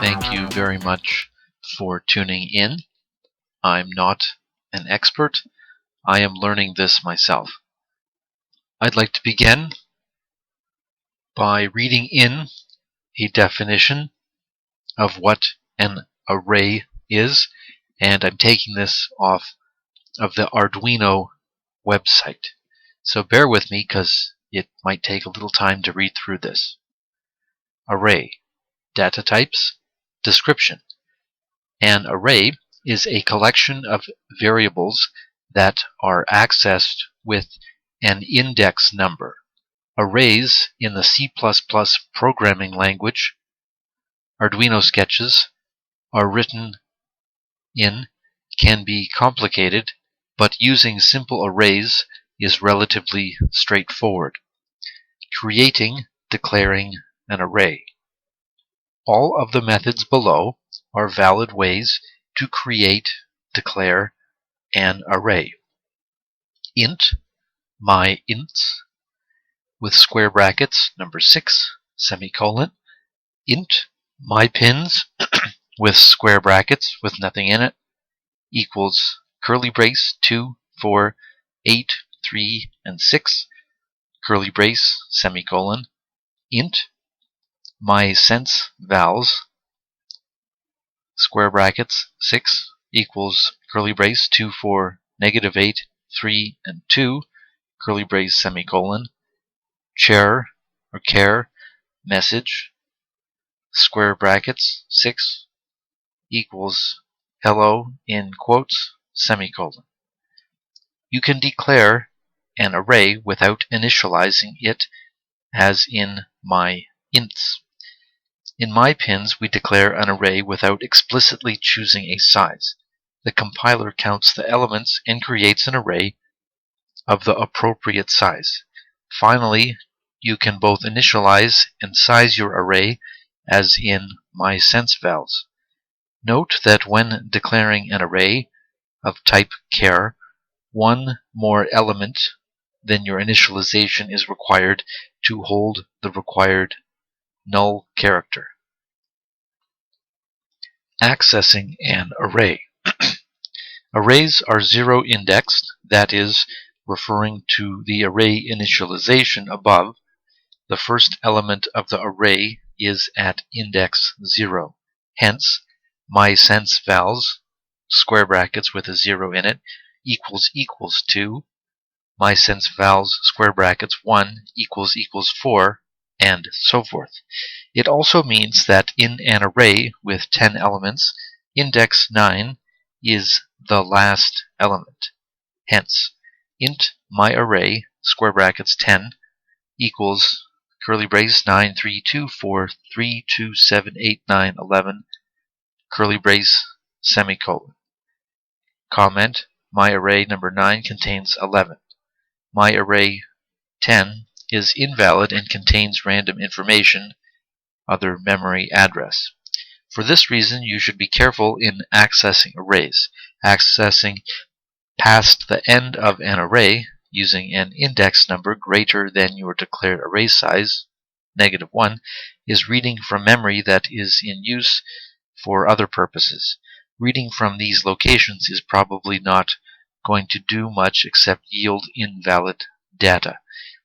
Thank you very much for tuning in. I'm not an expert. I am learning this myself. I'd like to begin by reading in a definition of what an array is, and I'm taking this off of the Arduino website. So bear with me because it might take a little time to read through this. Array. Data types. Description. An array is a collection of variables that are accessed with an index number. Arrays in the C++ programming language, Arduino sketches, are written in, can be complicated, but using simple arrays is relatively straightforward. Creating, declaring an array. All of the methods below are valid ways to create, declare an array. Int, my ints, with square brackets, number 6, semicolon. Int, my pins, with square brackets, with nothing in it, equals curly brace 2, 4, 8, 3, and 6, curly brace, semicolon. Int, my sense vals, square brackets, 6, equals curly brace 2, 4, negative 8, 3, and 2, curly brace, semicolon. Char or care message, square brackets, 6, equals hello in quotes, semicolon. You can declare an array without initializing it, as in my ints. In my pins, we declare an array without explicitly choosing a size. The compiler counts the elements and creates an array of the appropriate size. Finally, you can both initialize and size your array, as in my sense vals. Note that when declaring an array of type char, one more element than your initialization is required to hold the required null character. Accessing an array. Arrays are zero-indexed, that is, referring to the array initialization above. The first element of the array is at index 0. Hence, my sense vals, square brackets with a 0 in it, equals 2, my sense vals, square brackets 1, equals 4, and so forth. It also means that in an array with 10 elements, index 9 is the last element. Hence, int my array, square brackets 10, equals curly brace 9, 3, 2, 4, 3, 2, 7, 8, 9, 11, curly brace, semicolon. Comment, my array number 9 contains 11. My array 10 is invalid and contains random information, other memory address. For this reason, you should be careful in accessing arrays. Accessing past the end of an array using an index number greater than your declared array size, -1, is reading from memory that is in use for other purposes. Reading from these locations is probably not going to do much except yield invalid data.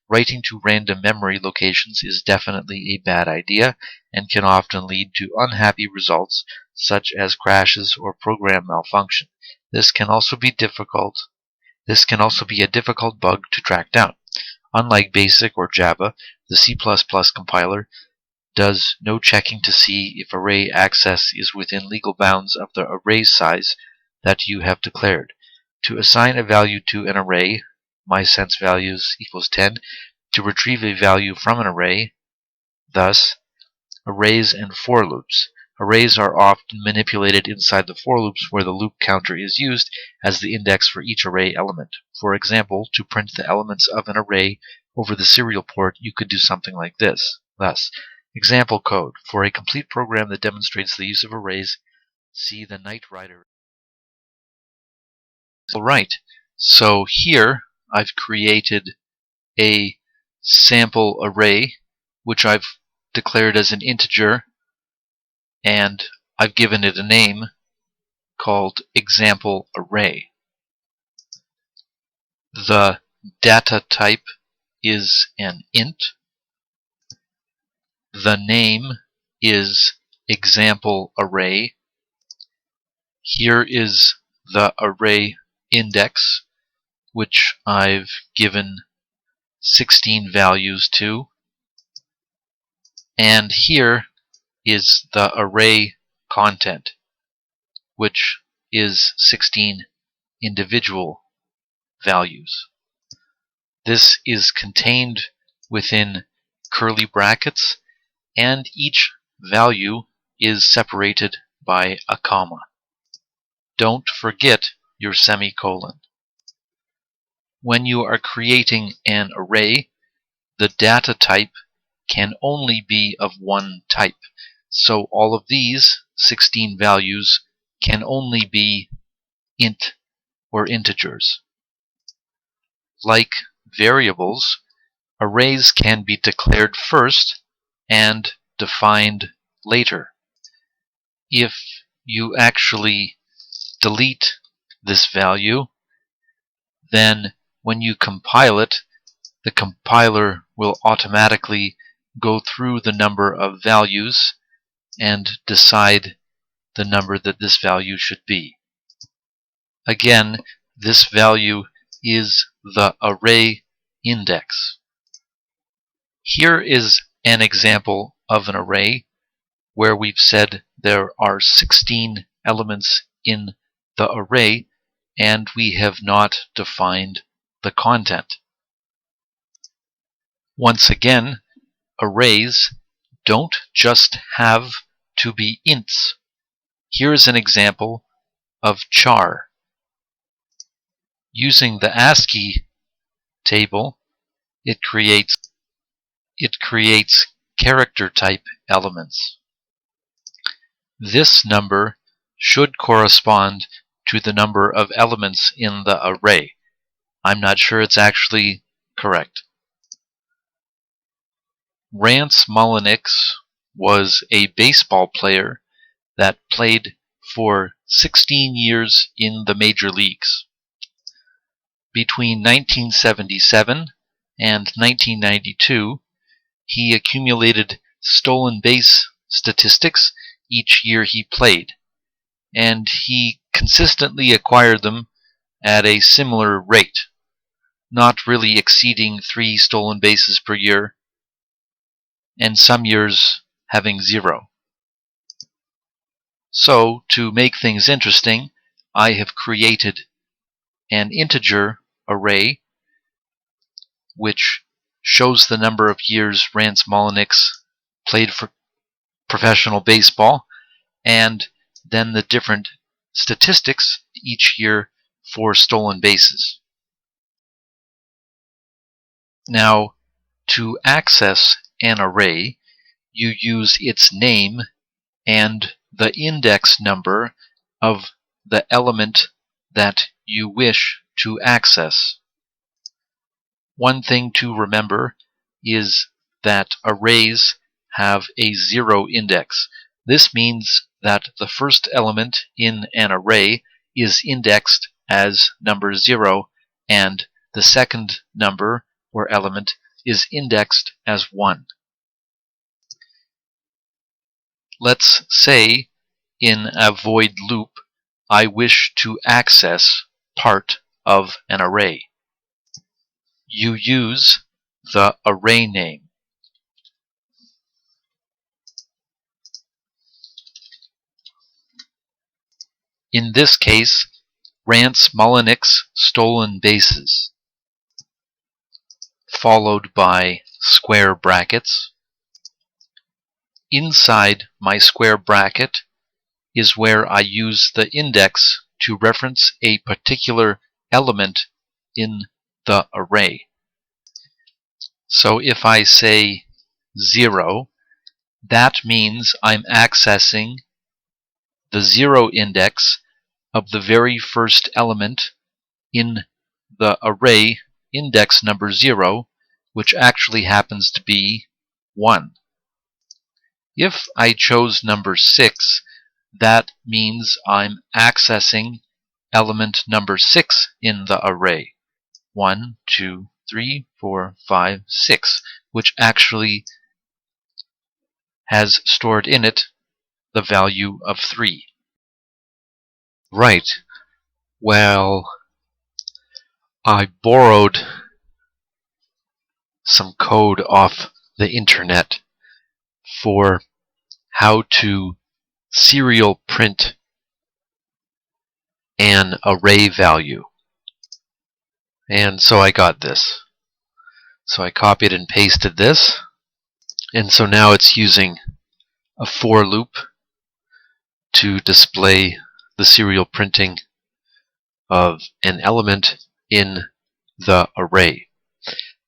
Writing to random memory locations is definitely a bad idea and can often lead to unhappy results such as crashes or program malfunction. This can also be a difficult bug to track down. Unlike BASIC or Java, the C++ compiler does no checking to see if array access is within legal bounds of the array size that you have declared. To assign a value to an array, my sense values equals 10, to retrieve a value from an array, thus, arrays and for loops. Arrays are often manipulated inside the for loops where the loop counter is used as the index for each array element. For example, to print the elements of an array over the serial port, you could do something like this. Thus, example code. For a complete program that demonstrates the use of arrays, see the Knight Rider. Alright, so here I've created a sample array which I've declared as an integer, and I've given it a name called example array. The data type is an int. The name is example array. Here is the array index, which I've given 16 values to. And here is the array content, which is 16 individual values. This is contained within curly brackets, and each value is separated by a comma. Don't forget your semicolon. When you are creating an array, the data type can only be of one type. So all of these 16 values can only be int or integers. Like variables, arrays can be declared first and defined later. If you actually delete this value, then when you compile it, the compiler will automatically go through the number of values and decide the number that this value should be. Again, this value is the array index. Here is an example of an array where we've said there are 16 elements in the array and we have not defined the content. Once again, arrays don't just have to be ints. Here's an example of char. Using the ASCII table, it creates character type elements. This number should correspond to the number of elements in the array. I'm not sure it's actually correct. Rance Mulliniks was a baseball player that played for 16 years in the major leagues. Between 1977 and 1992, he accumulated stolen base statistics each year he played, and he consistently acquired them at a similar rate, not really exceeding 3 stolen bases per year, and some years having 0. So, to make things interesting, I have created an integer array which shows the number of years Rance Mulliniks played for professional baseball, and then the different statistics each year for stolen bases. Now, to access an array, you use its name and the index number of the element that you wish to access. One thing to remember is that arrays have a 0 index. This means that the first element in an array is indexed as number 0, and the second number or element is indexed as 1. Let's say in a void loop I wish to access part of an array. You use the array name. In this case, Rance Mulliniks stolen bases, followed by square brackets. Inside my square bracket is where I use the index to reference a particular element in the array. So if I say 0, that means I'm accessing the 0 index of the very first element in the array, index number 0, which actually happens to be 1. If I chose number 6, that means I'm accessing element number 6 in the array. 1, 2, 3, 4, 5, 6, which actually has stored in it the value of 3. Right. Well, I borrowed some code off the internet for how to serial print an array value. And so I got this. So I copied and pasted this. And so now it's using a for loop to display the serial printing of an element in the array.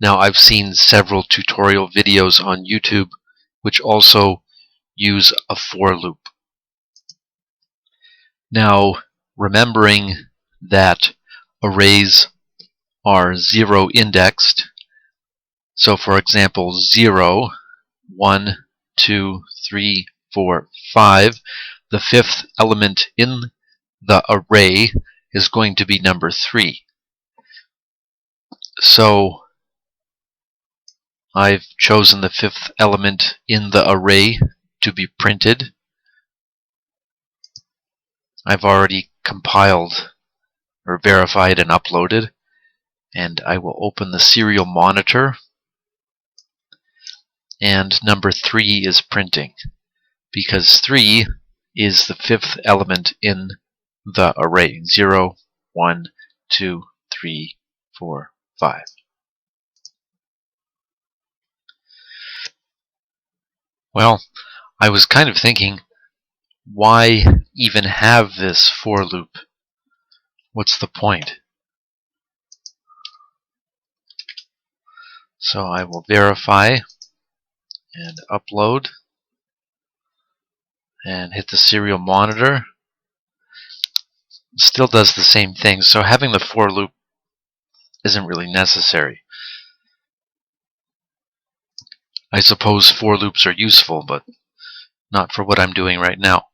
Now, I've seen several tutorial videos on YouTube which also use a for loop. Now, remembering that arrays are 0 indexed, so for example 0, 1, 2, 3, 4, 5, the 5th element in the array is going to be number 3. So I've chosen the 5th element in the array to be printed. I've already compiled or verified and uploaded, and I will open the serial monitor, and number 3 is printing because 3 is the 5th element in the array. 0, 1, 2, 3, 4, 5. Well, I was kind of thinking, why even have this for loop? What's the point? So I will verify and upload and hit the serial monitor. Still does the same thing, so having the for loop isn't really necessary. I suppose for loops are useful, but not for what I'm doing right now.